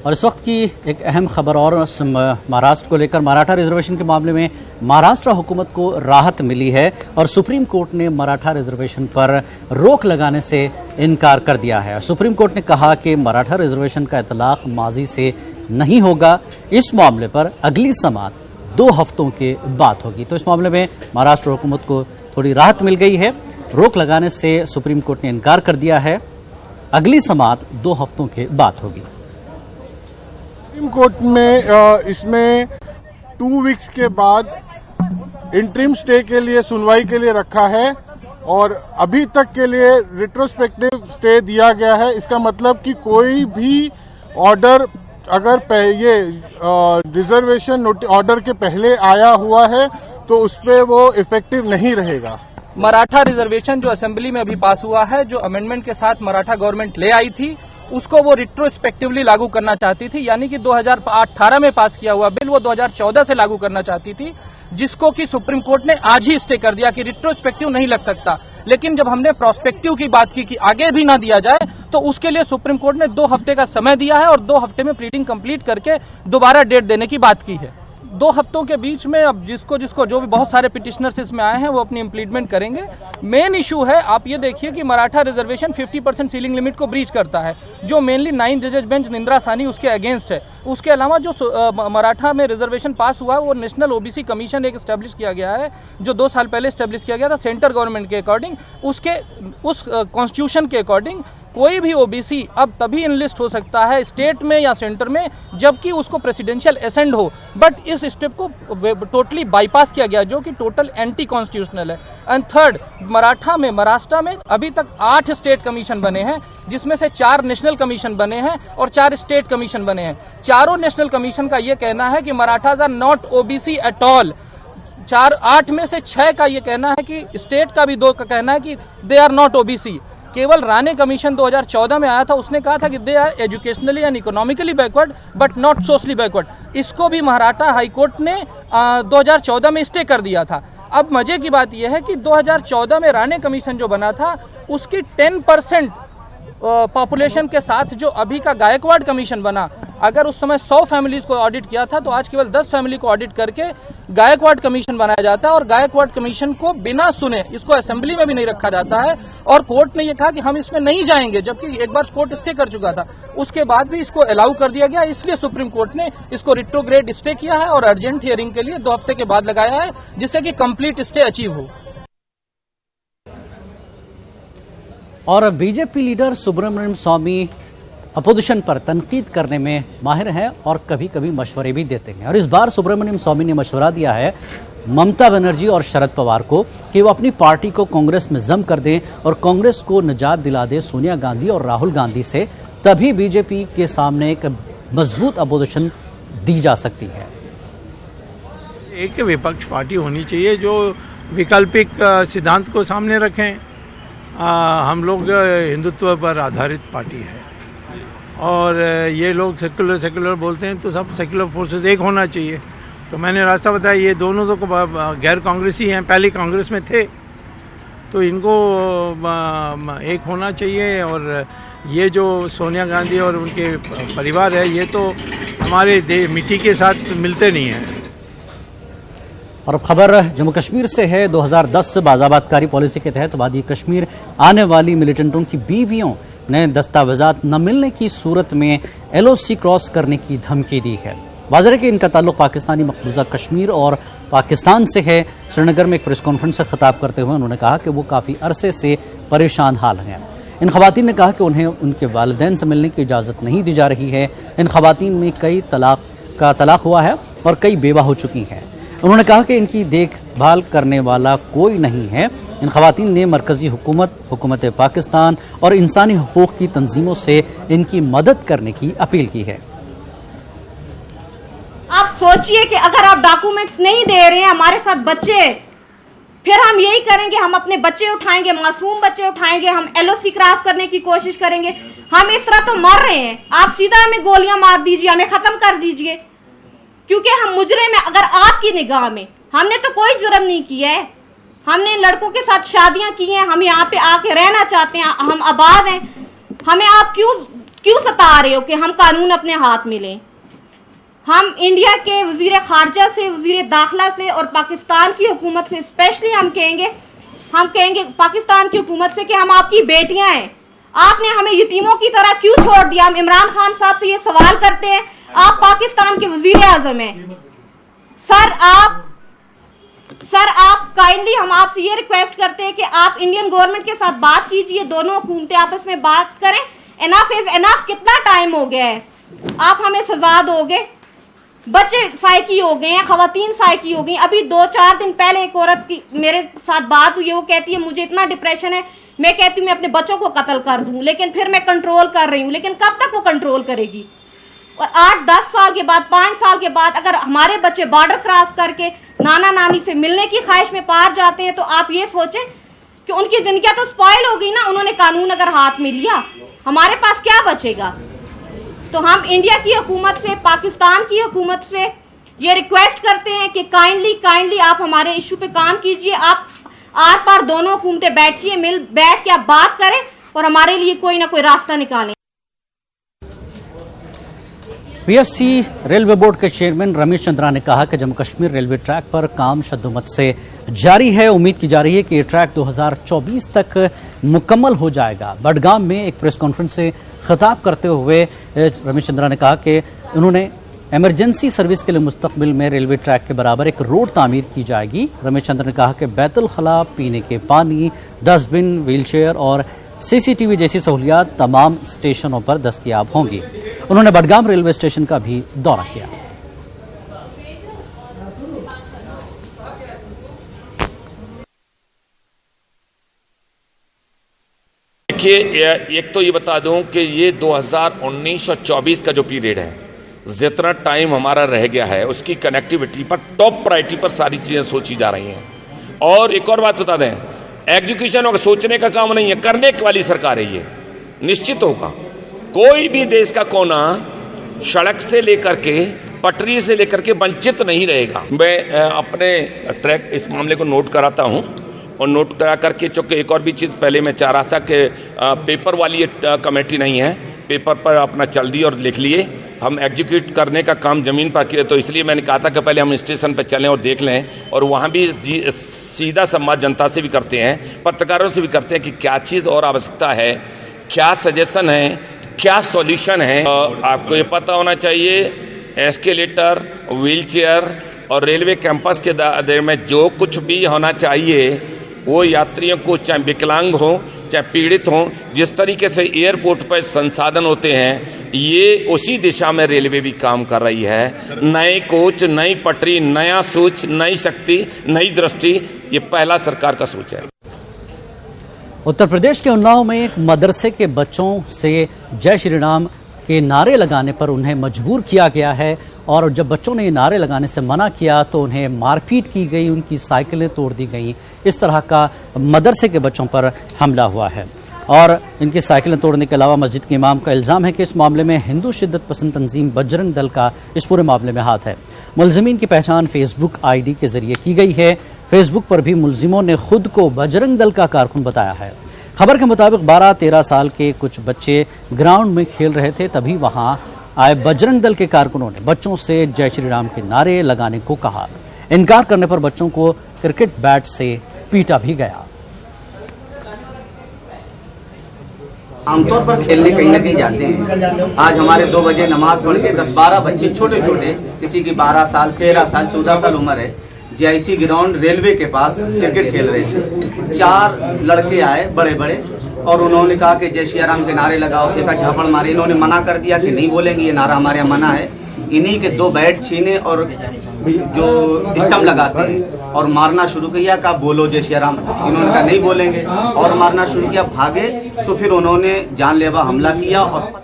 और इस वक्त की एक अहम खबर और महाराष्ट्र को लेकर मराठा रिजर्वेशन के मामले में महाराष्ट्र हुकूमत को राहत मिली है और सुप्रीम कोर्ट ने मराठा रिजर्वेशन पर रोक लगाने से इनकार कर दिया है। सुप्रीम कोर्ट ने कहा कि मराठा रिजर्वेशन का इतलाक माजी से नहीं होगा। इस मामले पर अगली समाअत 2 हफ्तों के बाद होगी। तो इस मामले में महाराष्ट्र हुकूमत को थोड़ी राहत मिल गई है। रोक लगाने से सुप्रीम कोर्ट ने इनकार कर दिया है। अगली समाअत 2 हफ्तों के बाद होगी। सुप्रीम कोर्ट में इसमें 2 वीक्स के बाद इंटरिम स्टे के लिए सुनवाई के लिए रखा है और अभी तक के लिए रिट्रोस्पेक्टिव स्टे दिया गया है। इसका मतलब कि कोई भी ऑर्डर अगर ये रिजर्वेशन ऑर्डर के पहले आया हुआ है तो उस पर वो इफेक्टिव नहीं रहेगा। मराठा रिजर्वेशन जो असेंबली में अभी पास हुआ है, जो अमेंडमेंट के साथ मराठा गवर्नमेंट ले आई थी, उसको वो रिट्रोस्पेक्टिवली लागू करना चाहती थी। यानी कि 2018 में पास किया हुआ बिल वो 2014 से लागू करना चाहती थी, जिसको कि सुप्रीम कोर्ट ने आज ही स्टे कर दिया कि रिट्रोस्पेक्टिव नहीं लग सकता। लेकिन जब हमने प्रोस्पेक्टिव की बात की कि आगे भी ना दिया जाए, तो उसके लिए सुप्रीम कोर्ट ने 2 हफ्ते का समय दिया है और 2 हफ्ते में प्लीडिंग कंप्लीट करके दोबारा डेट देने की बात की है। 2 हफ्तों के बीच में अब जिसको जो भी बहुत सारे पिटिशनर्स इसमें आए हैं वो अपनी इम्प्लीटमेंट करेंगे। मेन इशू है, आप ये देखिए कि मराठा रिजर्वेशन 50% सीलिंग लिमिट को ब्रीच करता है, जो मेनली 9 जजेज बेंच निंद्रा सानी उसके अगेंस्ट है। उसके अलावा जो मराठा में रिजर्वेशन पास हुआ है वो नेशनल ओबीसी कमीशन एक स्टैब्लिश किया गया है, जो 2 साल पहले स्टैब्लिश किया गया था सेंट्रल गवर्नमेंट के अकॉर्डिंग। उस कॉन्स्टिट्यूशन के अकॉर्डिंग कोई भी ओबीसी अब तभी इनलिस्ट हो सकता है स्टेट में या सेंटर में जबकि उसको प्रेसिडेंशियल असेंड हो। बट इस स्टेप को टोटली बाईपास किया गया, जो कि टोटल एंटी कॉन्स्टिट्यूशनल है। एंड थर्ड, महाराष्ट्र में अभी तक 8 स्टेट कमीशन बने हैं, जिसमें से 4 नेशनल कमीशन बने हैं और 4 स्टेट कमीशन बने हैं। चारों नेशनल कमीशन का यह कहना है कि Marathas are not OBC at all. 8 में से 6 का यह कहना है कि स्टेट का भी 2 का कहना है कि दे आर नॉट ओबीसी। केवल राणे कमीशन 2014 में आया था, उसने कहा था कि they are educationally and economically backward but not socially backward. इसको भी मराठा हाईकोर्ट ने 2014 में स्टे कर दिया था। अब मजे की बात यह है कि 2014 में राणे कमीशन जो बना था उसकी 10% पॉपुलेशन के साथ जो अभी का गायकवाड़ कमीशन बना, अगर उस समय 100 फैमिलीज को ऑडिट किया था तो आज केवल 10 फैमिली को ऑडिट करके गायकवाड़ कमीशन बनाया जाता है। और गायकवाड़ कमीशन को बिना सुने इसको असेंबली में भी नहीं रखा जाता है और कोर्ट ने यह कहा कि हम इसमें नहीं जाएंगे, जबकि एक बार कोर्ट स्टे कर चुका था। उसके बाद भी इसको अलाउ कर दिया गया, इसलिए सुप्रीम कोर्ट ने इसको रिट्रोग्रेड स्टे किया है और अर्जेंट हियरिंग के लिए 2 हफ्ते के बाद लगाया है, जिससे कि कंप्लीट स्टे अचीव हो। और बीजेपी लीडर सुब्रमण्यम स्वामी अपोजिशन पर तनकीद करने में माहिर हैं और कभी कभी मशवरे भी देते हैं। और इस बार सुब्रमण्यम स्वामी ने मशवरा दिया है ममता बनर्जी और शरद पवार को कि वो अपनी पार्टी को कांग्रेस में जम कर दें और कांग्रेस को निजात दिला दे सोनिया गांधी और राहुल गांधी से, तभी बीजेपी के सामने एक मजबूत अपोजिशन दी जा सकती है। एक विपक्ष पार्टी होनी चाहिए जो वैकल्पिक सिद्धांत को सामने रखें। हम लोग हिंदुत्व पर आधारित पार्टी है और ये लोग सेकुलर बोलते हैं, तो सब सेकुलर फोर्सेस एक होना चाहिए। तो मैंने रास्ता बताया, ये दोनों तो गैर कांग्रेसी हैं, पहले कांग्रेस में थे, तो इनको एक होना चाहिए। और ये जो सोनिया गांधी और उनके परिवार है, ये तो हमारे मिट्टी के साथ मिलते नहीं हैं। और खबर जम्मू कश्मीर से है। 2010 बाज़ाबातकारी पॉलिसी के तहत वादी कश्मीर आने वाली मिलिटेंटों की बीवियों ने दस्तावेजात न मिलने की सूरत में LOC क्रॉस करने की धमकी दी है। वाज़ेह कि इनका ताल्लुक पाकिस्तानी मकबूजा कश्मीर और पाकिस्तान से है। श्रीनगर में एक प्रेस कॉन्फ्रेंस से खिताब करते हुए उन्होंने कहा कि वो काफ़ी अरसे से परेशान हाल हैं। इन खवातीन ने कहा कि उन्हें उनके वालिदैन से मिलने की इजाज़त नहीं दी जा रही है। इन खवातीन में कई तलाक हुआ है और कई बेवा हो चुकी हैं। उन्होंने कहा कि इनकी देखभाल करने वाला कोई नहीं है। इन खवातीन ने मरकजी हुकूमत पाकिस्तान और इंसानी हकूक़ की तंजीमों से इनकी मदद करने की अपील की है। आप सोचिए कि अगर आप डॉक्यूमेंट्स नहीं दे रहे हैं हमारे साथ बच्चे, फिर हम यही करेंगे, हम अपने बच्चे उठाएंगे, मासूम बच्चे उठाएंगे, हम LOC क्रॉस करने की कोशिश करेंगे। हम इस तरह तो मर रहे हैं, आप सीधा हमें गोलियां मार दीजिए, हमें खत्म कर दीजिए, क्योंकि हम मुजरिम हैं। अगर आपकी निगाह में हमने तो कोई जुर्म नहीं किया है, हमने लड़कों के साथ शादियां की हैं, हम यहाँ पे आके रहना चाहते हैं, हम आबाद हैं, हमें आप क्यों क्यों सता रहे हो कि हम कानून अपने हाथ में लें? हम इंडिया के वजीर खारजा से, वजीर दाखिला से और पाकिस्तान की हुकूमत से स्पेशली हम कहेंगे पाकिस्तान की हुकूमत से कि हम आपकी बेटियां हैं, आपने हमें यतीमों की तरह क्यों छोड़ दिया? हम इमरान खान साहब से ये सवाल करते हैं, आप पाकिस्तान के वजीर आजम हैं सर, आप काइंडली हम आपसे ये रिक्वेस्ट करते हैं कि आप इंडियन गवर्नमेंट के साथ बात कीजिए, दोनों हुकूमतें आपस में बात करें। एनफ इज एनफ, कितना टाइम हो गया है, आप हमें सजा दोगे? बच्चे साइकी हो गए हैं, खवातीन साइकी हो गई। अभी 2-4 दिन पहले एक औरत की मेरे साथ बात हुई है, वो कहती है मुझे इतना डिप्रेशन है, मैं कहती हूँ मैं अपने बच्चों को कत्ल कर दूं, लेकिन फिर मैं कंट्रोल कर रही हूँ। लेकिन कब तक वो कंट्रोल करेगी? और 8-10 साल के बाद, 5 साल के बाद अगर हमारे बच्चे बॉर्डर क्रॉस करके नाना नानी से मिलने की ख्वाहिश में पार जाते हैं, तो आप ये सोचें कि उनकी जिंदगी तो स्पॉइल हो गई ना। उन्होंने कानून अगर हाथ में लिया, हमारे पास क्या बचेगा? तो हम इंडिया की हुकूमत से, पाकिस्तान की हुकूमत से ये रिक्वेस्ट करते हैं कि काइंडली आप हमारे इशू पे काम कीजिए। आप आर पार दोनों हुकूमतें बैठिए, बैठ के आप बात करें और हमारे लिए कोई ना कोई रास्ता निकालें। पीएससी रेलवे बोर्ड के चेयरमैन रमेश चंद्रा ने कहा कि जम्मू कश्मीर रेलवे ट्रैक पर काम शद्दोमत से जारी है। उम्मीद की जा रही है कि ये ट्रैक 2024 तक मुकम्मल हो जाएगा। बडगाम में एक प्रेस कॉन्फ्रेंस से खिताब करते हुए रमेश चंद्रा ने कहा कि उन्होंने इमरजेंसी सर्विस के लिए मुस्तकबिल में रेलवे ट्रैक के बराबर एक रोड तामीर की जाएगी। रमेश चंद्र ने कहा कि बैतुल खला, पीने के पानी, डस्टबिन, व्हीलचेयर और सीसीटीवी जैसी सहूलियात तमाम स्टेशनों पर दस्तयाब होंगी। उन्होंने बडगाम रेलवे स्टेशन का भी दौरा किया। देखिए, एक तो ये बता दूं कि ये 2019 और 24 का जो पीरियड है, जितना टाइम हमारा रह गया है उसकी कनेक्टिविटी पर टॉप प्रायोरिटी पर सारी चीज़ें सोची जा रही हैं। और एक और बात बता दें, एग्जीक्यूशन और सोचने का काम नहीं है, करने वाली सरकार है ये। निश्चित होगा कोई भी देश का कोना सड़क से लेकर के, पटरी से लेकर के वंचित नहीं रहेगा। मैं अपने ट्रैक इस मामले को नोट कराता हूँ और नोट करा करके, चूँकि एक और भी चीज़ पहले मैं चाह रहा था कि पेपर वाली ये कमेटी नहीं है, पेपर पर अपना चल दिए और लिख लिए, हम एग्जीक्यूट करने का काम ज़मीन पर किए। तो इसलिए मैंने कहा था कि पहले हम स्टेशन पर चलें और देख लें, और वहाँ भी सीधा संवाद जनता से भी करते हैं, पत्रकारों से भी करते हैं कि क्या चीज़ और आवश्यकता है, क्या सजेशन है, क्या सॉल्यूशन है। आपको ये पता होना चाहिए, एस्केलेटर, व्हीलचेयर और रेलवे कैंपस के दायरे में जो कुछ भी होना चाहिए वो यात्रियों को, चाहे विकलांग हो चाहे पीड़ित हों, जिस तरीके से एयरपोर्ट पर संसाधन होते हैं, ये उसी दिशा में रेलवे भी काम कर रही है। नए कोच, नई पटरी, नया सोच, नई शक्ति, नई दृष्टि, ये पहला सरकार का सोच है। उत्तर प्रदेश के उन्नाव में एक मदरसे के बच्चों से जय श्री राम के नारे लगाने पर उन्हें मजबूर किया गया है, और जब बच्चों ने ये नारे लगाने से मना किया तो उन्हें मारपीट की गई, उनकी साइकिलें तोड़ दी गई। इस तरह का मदरसे के बच्चों पर हमला हुआ है, और इनकी साइकिलें तोड़ने के अलावा मस्जिद के इमाम का इल्ज़ाम है कि इस मामले में हिंदू शिद्दत पसंद तंजीम बजरंग दल का इस पूरे मामले में हाथ है। मुलजिमीन की पहचान फेसबुक ID के जरिए की गई है। फेसबुक पर भी मुलजिमों ने खुद को बजरंग दल का कारकुन बताया है। खबर के मुताबिक 12-13 साल के कुछ बच्चे ग्राउंड में खेल रहे थे, तभी वहां आए बजरंग दल के कारकुनों ने बच्चों से जय श्री राम के नारे लगाने को कहा। इनकार करने पर बच्चों को क्रिकेट बैट से पीटा भी गया। आमतौर पर खेलने कहीं ना कहीं जाते हैं। आज हमारे 2 बजे नमाज पढ़ के 10-12 बच्चे छोटे छोटे, किसी की 12 साल, 13 साल, 14 साल उम्र है, जीआईसी ग्राउंड रेलवे के पास क्रिकेट खेल रहे थे। 4 लड़के आए बड़े बड़े, और उन्होंने कहा कि जय श्री राम के नारे लगाओ, एक झापड़ मारे। इन्होंने मना कर दिया कि नहीं बोलेंगे, ये नारा हमारे यहाँ मना है। इन्हीं के 2 बैट छीने और जो स्टंप लगाते हैं और मारना शुरू किया। कहा बोलो जय श्री राम, इन्होंने कहा नहीं बोलेंगे और मारना शुरू किया। भागे तो फिर उन्होंने जानलेवा हमला किया और